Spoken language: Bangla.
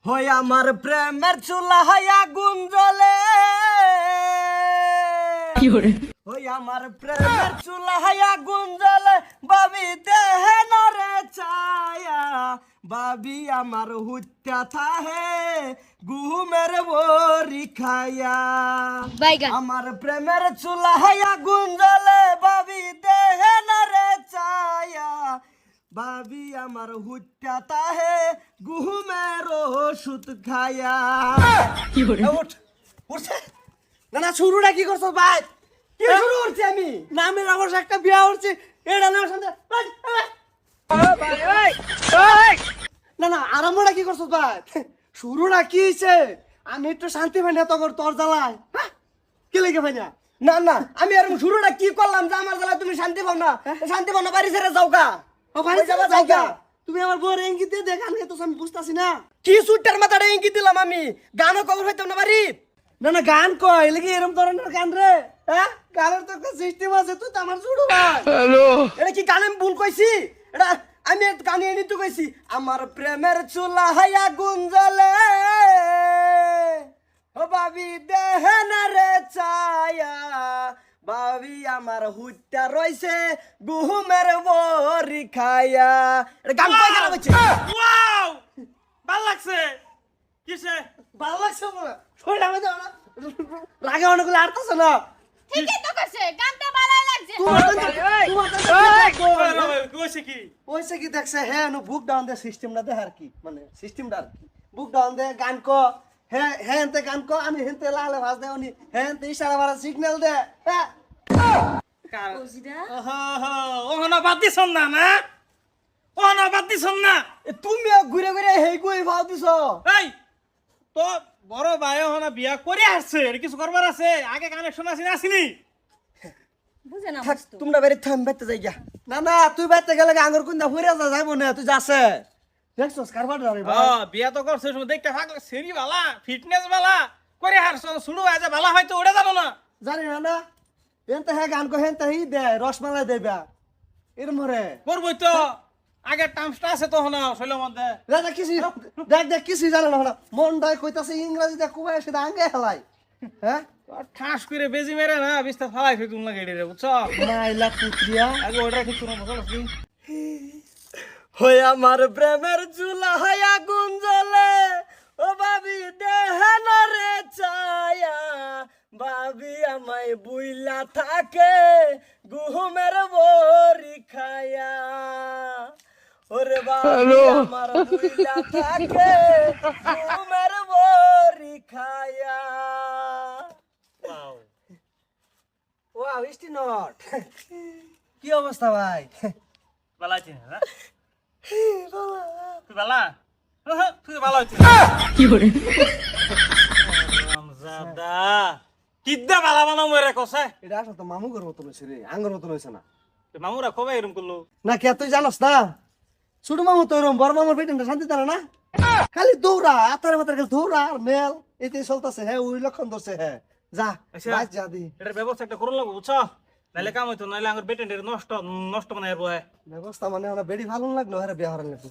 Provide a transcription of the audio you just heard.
হই আমার প্রেমের চুলায় আগুন জ্বলে হই আমার প্রেমের চুলায় আগুন জ্বলে বাবি দেহে নরে ছায়া বাবি আমার হুত্যা থাহে ঘুমের বরি খায়া আমার প্রেমের চুলায় আগুন জ্বলে বাবি দেহে নরে ছায়া বাবি আমার হুত্যা তাহে ঘুমের ওষুধ খায়া উঠছে না না শুরুটা কি করছো ভাই কি শুরু করছি আমি নামের আমার একটা বিয়া হচ্ছে এটা না সাথে না না আরম্ভটা কি করছো ভাই শুরুটা কি হইছে আমি একটু শান্তি পাই না তখন তোর জ্বালায় কি লেগে পাই না না না আমি আর শুরুটা কি করলাম যে আমার জ্বালায় তুমি শান্তি পাও না শান্তি পাও না বাড়ি ছেড়ে যাও গা তুমি আমার বউর ইঙ্গিত দিয়ে দেখ আমি তো আমি বুঝতাছি না কি সুইটার মাথাটা ইঙ্গিত দিলাম আমি গানও কবর হইতাম না বাড়ি না না গান কয় এলাকি এরকম ধরনের গান রে হ্যাঁ গানের তো একটা সিস্টেম আছে তুই তো আমার শুরু ভাই হ্যালো এটা কি গান আমি ভুল কইছি এটা আমি গান এনে তো কইছি আমার প্রেমের চুলা হায়া গুন জ্বলে ও বাবি দেহে না রে ছায়া বাবি আমার হুত্যা রইছে গুহুমের বরি খায়া এটা গান কই গেল হচ্ছে ওয়াও ভাল লাগছে কিসে ভালো লাগছে না শরীর আমি দাও না রাগে অনেকগুলো আরতাছ না ঠিকই তো কইছে গানটা ভালো লাগছে কইছে কি ওইসে কি দেখছে হ্যাঁ নো বুক ডাউন দে সিস্টেমটা দে আর কি মানে সিস্টেমটা আর কি বুক ডাউন দে গান কো হ্যাঁ হ্যাঁ এনতে গান কো আমি হেনতে লালে ভাজ দে উনি হ্যাঁ এনতে ইশারা মারা সিগন্যাল দে হ্যাঁ ওজিদা ওহনা বাদ দিছ না না ওহনা বাদ দিছ না তুমি ঘুরে ঘুরে হেই কই ভাও দিছ এই তো বড় ভাই ওহনা বিয়া করে আসছে এর কিছু করবার আছে আগে কানেকশন আছে না আসেনি বুঝে না থাক মস্ত তোমরা বেরে থাম বেতে যাই গা না না তুই বেতে গেলে আঙ্গুর কুন্দা ফুরে যা যাইবো না তুই যাচ্ছে দেখছস কারবার রে ভাই বিয়া তো করছে শুনে দেখতে ভাগলে সেরি বালা ফিটনেস বালা করে হারছ শুরু হয় যে বালা হয়তো ওটা জানো না জানি না না এনতে হ্যাঁ গান কো হেনতে হি দে রসমালাই দেবা এরম রে করবই তো আগে টার্মসটা আছে তো হনা শৈলের মধ্যে দাদা কিছু দেখ দেখ কিছু জানে না মন দায় কইতাছে ইংরেজি দেখ কুবাই সেটা আঙ্গে হেলাই হ্যাঁ ঠাস করে বেজি মেরে না বিস্তার ফালাই ফেলে তুমি লাগে রে বুঝছো নাইলা পুত্রিয়া আগে ওটা ঠিক করো মজা লাগছে হই আমার প্রেমের চুলা হায়া গুন জ্বলে ও বাবি দেহেন রে ছায়া বাবি আমায় বুইলা থাকে গুহুমের বরি খায়া ওরে বাবি আমার বুইলা থাকে গুহুমের বরি খায়া ওয়াও ওয়াও ইস্টি নট কি অবস্থা ভাই ভালো আছে না তুই ভালো তুই ভালো আছিস কি করে রামজাদা কিদ্দা ভালো বানাও মরে কসে এটা আসলে তো মামু ঘর মতন হয়েছে রে আঙ্গর মতন হয়েছে না মামুরা কবে এরকম করলো না কে তুই জানোস না ছোট মামু তো এরকম বড় মামুর পেটেনটা শান্তি তারা না খালি দৌড়া আতারে মাতারে খালি দৌড়া আর মেল এটাই চলতেছে হ্যাঁ ওই লক্ষণ ধরছে হ্যাঁ যা আচ্ছা। বাজ যা দি এটার ব্যবস্থা একটা করুন লাগবো বুঝছো নাইলে কাম হইতো নাইলে আমার বেটেন্ডের নষ্ট নষ্ট বানাই ব্যবস্থা মানে বেড়ি ভালো লাগলো হ্যাঁ বিয়া হারান লাগলো